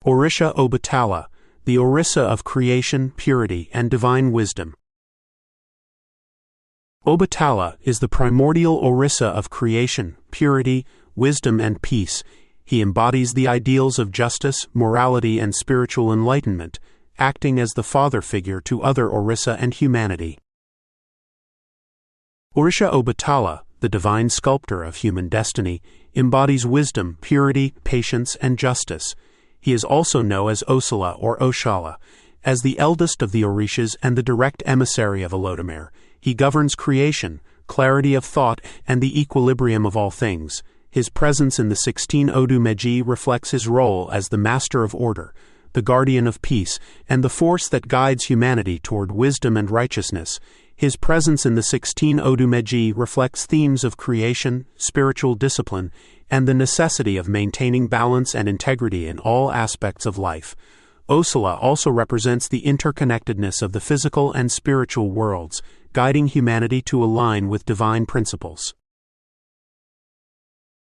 Orisha Obatala, the Orisa of creation, purity, and divine wisdom. Òbàtálá is the primordial Orisa of creation, purity, wisdom, and peace. He embodies the ideals of justice, morality, and spiritual enlightenment, acting as the father figure to other Orisa and humanity. Orisha Obatala, the divine sculptor of human destiny, embodies wisdom, purity, patience, and justice. He is also known as Oshalá or Òṣàlá. As the eldest of the Orishas and the direct emissary of Olódùmarè, he governs creation, clarity of thought, and the equilibrium of all things. His presence in the 16 Odù Méjì reflects his role as the master of order, the guardian of peace, and the force that guides humanity toward wisdom and righteousness. His presence in the 16 Odù Méjì reflects themes of creation, spiritual discipline, and the necessity of maintaining balance and integrity in all aspects of life. Òṣàlá also represents the interconnectedness of the physical and spiritual worlds, guiding humanity to align with divine principles.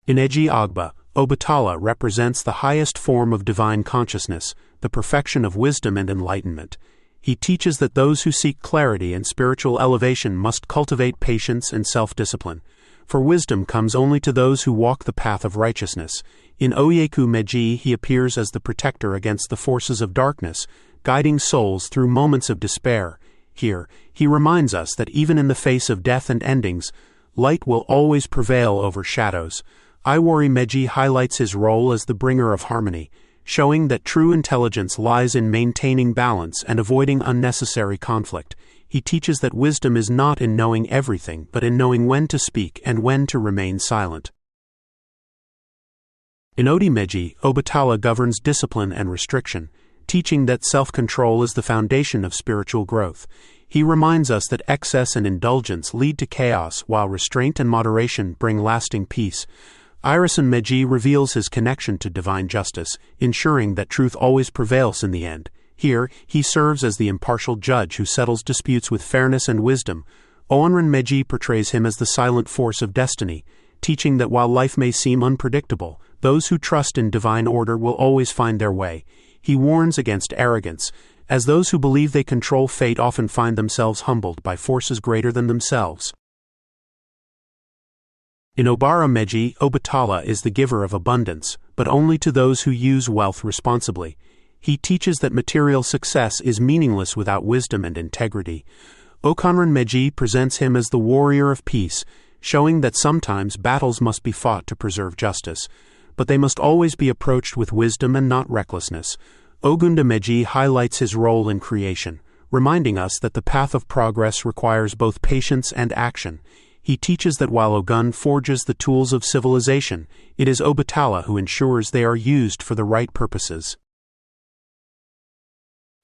In Eji Agba, Òbàtálá represents the highest form of divine consciousness, the perfection of wisdom and enlightenment. He teaches that those who seek clarity and spiritual elevation must cultivate patience and self-discipline, for wisdom comes only to those who walk the path of righteousness. In Ìrókò Méjì he appears as the protector against the forces of darkness, guiding souls through moments of despair. Here, he reminds us that even in the face of death and endings, light will always prevail over shadows. Ìrókò Méjì highlights his role as the bringer of harmony, showing that true intelligence lies in maintaining balance and avoiding unnecessary conflict. He teaches that wisdom is not in knowing everything, but in knowing when to speak and when to remain silent. In Odù Méjì, Òbàtálá governs discipline and restriction, teaching that self-control is the foundation of spiritual growth. He reminds us that excess and indulgence lead to chaos, while restraint and moderation bring lasting peace. Ìrókò Méjì reveals his connection to divine justice, ensuring that truth always prevails in the end. Here, he serves as the impartial judge who settles disputes with fairness and wisdom. Òrúnmìlà Méjì portrays him as the silent force of destiny, teaching that while life may seem unpredictable, those who trust in divine order will always find their way. He warns against arrogance, as those who believe they control fate often find themselves humbled by forces greater than themselves. In Òbàrà Méjì, Òbàtálá is the giver of abundance, but only to those who use wealth responsibly. He teaches that material success is meaningless without wisdom and integrity. Òkànrán Méjì presents him as the warrior of peace, showing that sometimes battles must be fought to preserve justice, but they must always be approached with wisdom and not recklessness. Ògúndà Méjì highlights his role in creation, reminding us that the path of progress requires both patience and action. He teaches that while Ògún forges the tools of civilization, it is Òbàtálá who ensures they are used for the right purposes.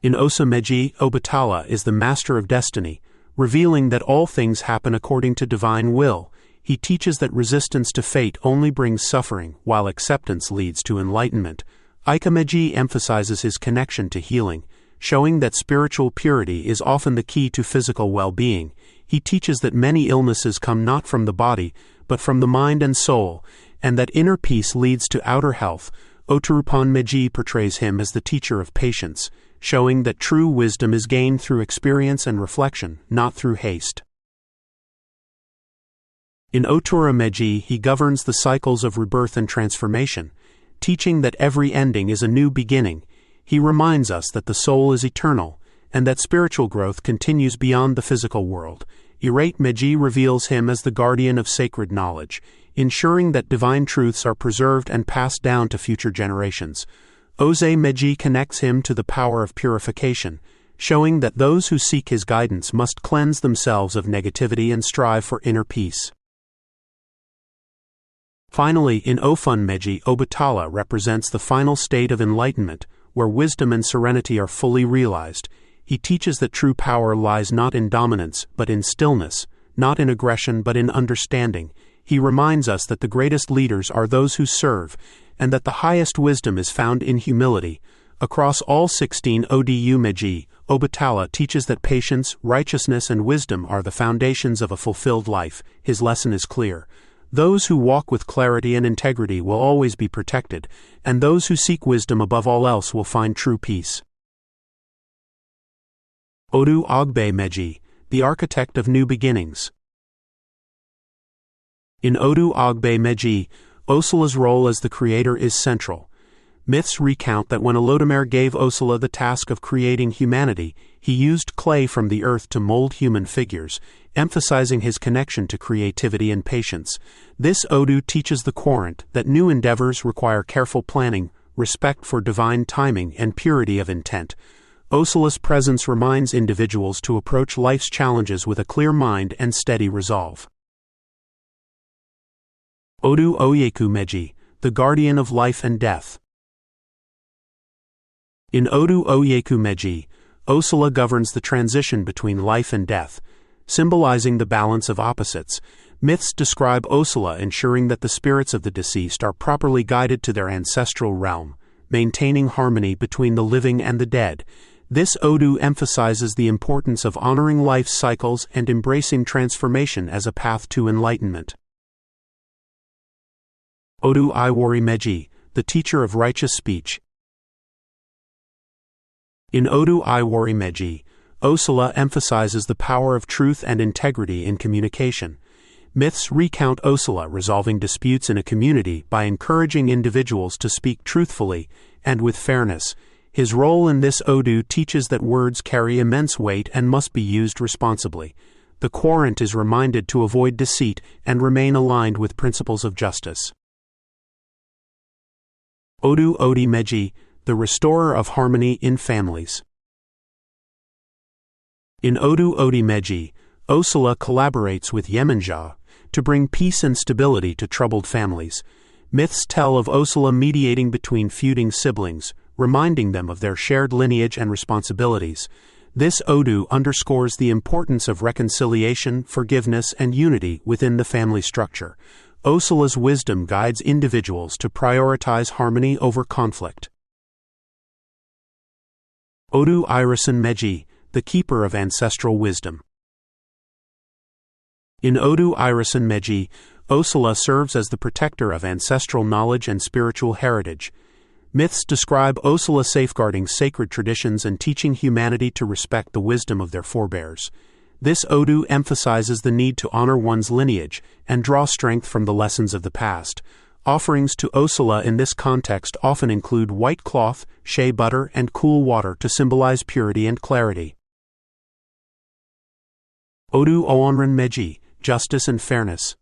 In Òṣà Méjì, Òbàtálá is the master of destiny, revealing that all things happen according to divine will. He teaches that resistance to fate only brings suffering, while acceptance leads to enlightenment. IFA Méjì emphasizes his connection to healing, showing that spiritual purity is often the key to physical well-being. He teaches that many illnesses come not from the body, but from the mind and soul, and that inner peace leads to outer health. Òtúrúpán Méjì portrays him as the teacher of patience, showing that true wisdom is gained through experience and reflection, not through haste. In Òtúrá Méjì he governs the cycles of rebirth and transformation, teaching that every ending is a new beginning. He reminds us that the soul is eternal, and that spiritual growth continues beyond the physical world. Ìrókò Méjì reveals him as the guardian of sacred knowledge, ensuring that divine truths are preserved and passed down to future generations. Òṣà Méjì connects him to the power of purification, showing that those who seek his guidance must cleanse themselves of negativity and strive for inner peace. Finally, in Òfún Méjì, Òbàtálá represents the final state of enlightenment, where wisdom and serenity are fully realized. He teaches that true power lies not in dominance, but in stillness, not in aggression, but in understanding. He reminds us that the greatest leaders are those who serve, and that the highest wisdom is found in humility. Across all 16 Odù Méjì, Òbàtálá teaches that patience, righteousness, and wisdom are the foundations of a fulfilled life. His lesson is clear. Those who walk with clarity and integrity will always be protected, and those who seek wisdom above all else will find true peace. Odu Ogbe Meji, the architect of new beginnings. In Odu Ogbe Meji, Òṣàlá's role as the creator is central. Myths recount that when Olódùmarè gave Òṣàlá the task of creating humanity, he used clay from the earth to mold human figures, emphasizing his connection to creativity and patience. This Odu teaches the querent that new endeavors require careful planning, respect for divine timing, and purity of intent. Òṣàlá's presence reminds individuals to approach life's challenges with a clear mind and steady resolve. Odu Oyeku Meji, the guardian of life and death. In Odu Oyeku Meji, Òṣàlá governs the transition between life and death, symbolizing the balance of opposites. Myths describe Òṣàlá ensuring that the spirits of the deceased are properly guided to their ancestral realm, maintaining harmony between the living and the dead. This Odu emphasizes the importance of honoring life's cycles and embracing transformation as a path to enlightenment. Odu Iwari Meji, the teacher of righteous speech. In Odu Iwari Meji, Òṣàlá emphasizes the power of truth and integrity in communication. Myths recount Òṣàlá resolving disputes in a community by encouraging individuals to speak truthfully and with fairness. His role in this Odu teaches that words carry immense weight and must be used responsibly. The querent is reminded to avoid deceit and remain aligned with principles of justice. Odu Odi Meji, the restorer of harmony in families. In Odu Odi Meji, Òṣàlá collaborates with Yemenja to bring peace and stability to troubled families. Myths tell of Òṣàlá mediating between feuding siblings, reminding them of their shared lineage and responsibilities. This Odu underscores the importance of reconciliation, forgiveness, and unity within the family structure. Òṣàlá's wisdom guides individuals to prioritize harmony over conflict. Odu Irisin Meji, the keeper of ancestral wisdom. In Odu Irisin Meji, Òṣàlá serves as the protector of ancestral knowledge and spiritual heritage. Myths describe Òṣàlá safeguarding sacred traditions and teaching humanity to respect the wisdom of their forebears. This Odu emphasizes the need to honor one's lineage and draw strength from the lessons of the past. Offerings to Òṣàlá in this context often include white cloth, shea butter, and cool water to symbolize purity and clarity. Odu Oonrin Meji, justice and fairness.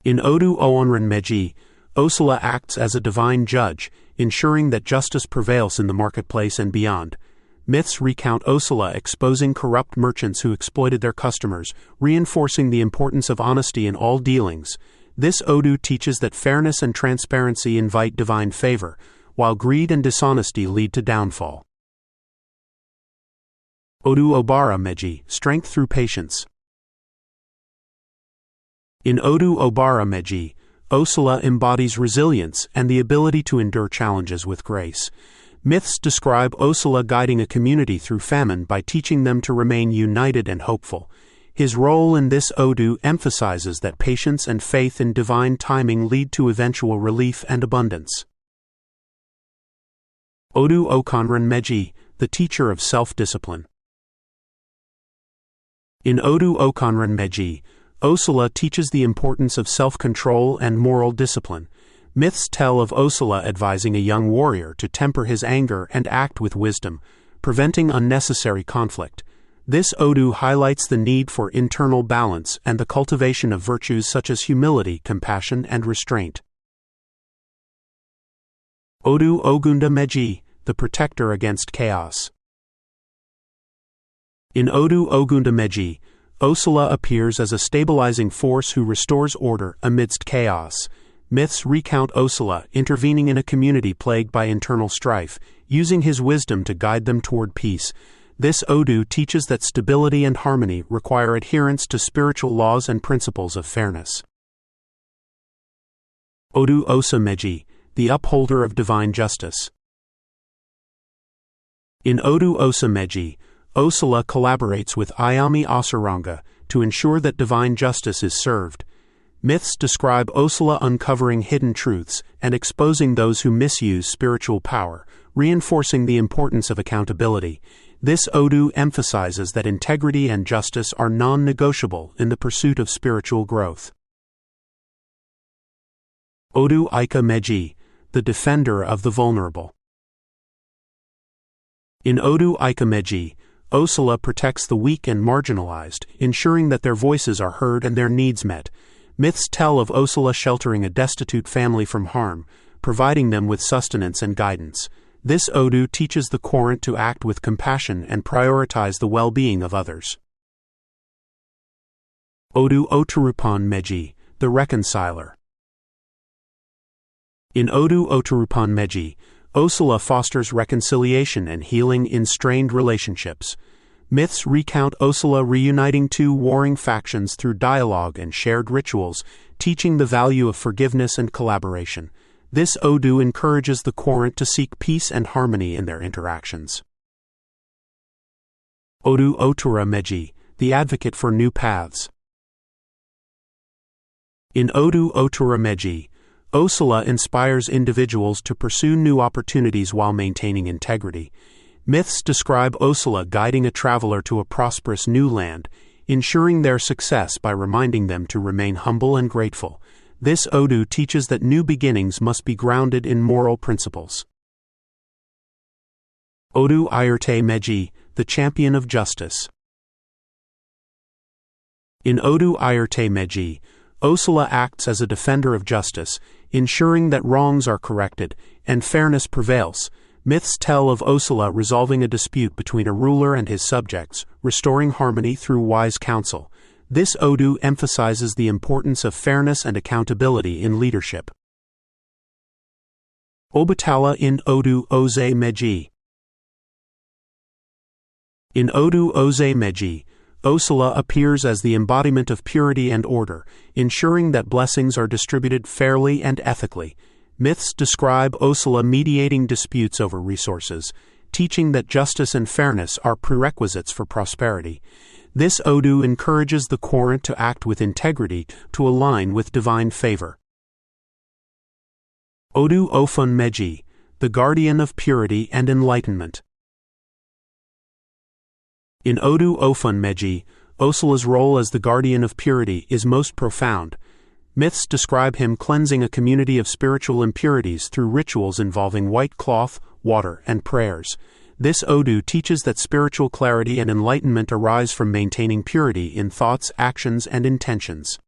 In Odu Oonrin Meji, Òṣàlá acts as a divine judge, ensuring that justice prevails in the marketplace and beyond. Myths recount Òṣàlá exposing corrupt merchants who exploited their customers, reinforcing the importance of honesty in all dealings. This Odu teaches that fairness and transparency invite divine favor, while greed and dishonesty lead to downfall. Odu Obara Meji, strength through patience. In Odu Obara Meji, Òṣàlá embodies resilience and the ability to endure challenges with grace. Myths describe Òṣàlá guiding a community through famine by teaching them to remain united and hopeful. His role in this Odu emphasizes that patience and faith in divine timing lead to eventual relief and abundance. Odu Okonran Meji, the teacher of self-discipline. In Odu Okonran Meji, Òṣàlá teaches the importance of self-control and moral discipline. Myths tell of Òṣàlá advising a young warrior to temper his anger and act with wisdom, preventing unnecessary conflict. This Odu highlights the need for internal balance and the cultivation of virtues such as humility, compassion, and restraint. Odu Ogunda Meji, the protector against chaos. In Odu Ogunda Meji, Òṣàlá appears as a stabilizing force who restores order amidst chaos. Myths recount Òṣàlá intervening in a community plagued by internal strife, using his wisdom to guide them toward peace. This Odu teaches that stability and harmony require adherence to spiritual laws and principles of fairness. Odu Osa Meji, the upholder of divine justice. In Odu Osa Meji, Òṣàlá collaborates with Ayami Asaranga to ensure that divine justice is served. Myths describe Oshalá uncovering hidden truths and exposing those who misuse spiritual power, reinforcing the importance of accountability. This Odu emphasizes that integrity and justice are non-negotiable in the pursuit of spiritual growth. Odu Ika Meji, the defender of the vulnerable. In Odu Ika Meji, Oshalá protects the weak and marginalized, ensuring that their voices are heard and their needs met. Myths tell of Oshalá sheltering a destitute family from harm, providing them with sustenance and guidance. This Odu teaches the Quorant to act with compassion and prioritize the well-being of others. Odu Oturupan Meji, the reconciler. In Odu Oturupan Meji, Oshalá fosters reconciliation and healing in strained relationships. Myths recount Oshalá reuniting two warring factions through dialogue and shared rituals, teaching the value of forgiveness and collaboration. This Odu encourages the Quorant to seek peace and harmony in their interactions. Odu Otura Meji, the advocate for new paths. In Odu Otura Meji, Oshalá inspires individuals to pursue new opportunities while maintaining integrity. Myths describe Oshalá guiding a traveler to a prosperous new land, ensuring their success by reminding them to remain humble and grateful. This Odu teaches that new beginnings must be grounded in moral principles. Odu Ayurte Meji, the champion of justice. In Odu Ayurte Meji, Oshalá acts as a defender of justice, ensuring that wrongs are corrected and fairness prevails. Myths tell of Oshalá resolving a dispute between a ruler and his subjects, restoring harmony through wise counsel. This Odu emphasizes the importance of fairness and accountability in leadership. Obàtálá in Odu Oze Meji. In Odu Oze Meji, Oshalá appears as the embodiment of purity and order, ensuring that blessings are distributed fairly and ethically. Myths describe Oshalá mediating disputes over resources, teaching that justice and fairness are prerequisites for prosperity. This Odu encourages the Quorant to act with integrity to align with divine favor. Odu Òfún Meji, the guardian of purity and enlightenment. In Odu Òfún Meji, Oshalá's role as the guardian of purity is most profound. Myths describe him cleansing a community of spiritual impurities through rituals involving white cloth, water, and prayers. This Odu teaches that spiritual clarity and enlightenment arise from maintaining purity in thoughts, actions, and intentions.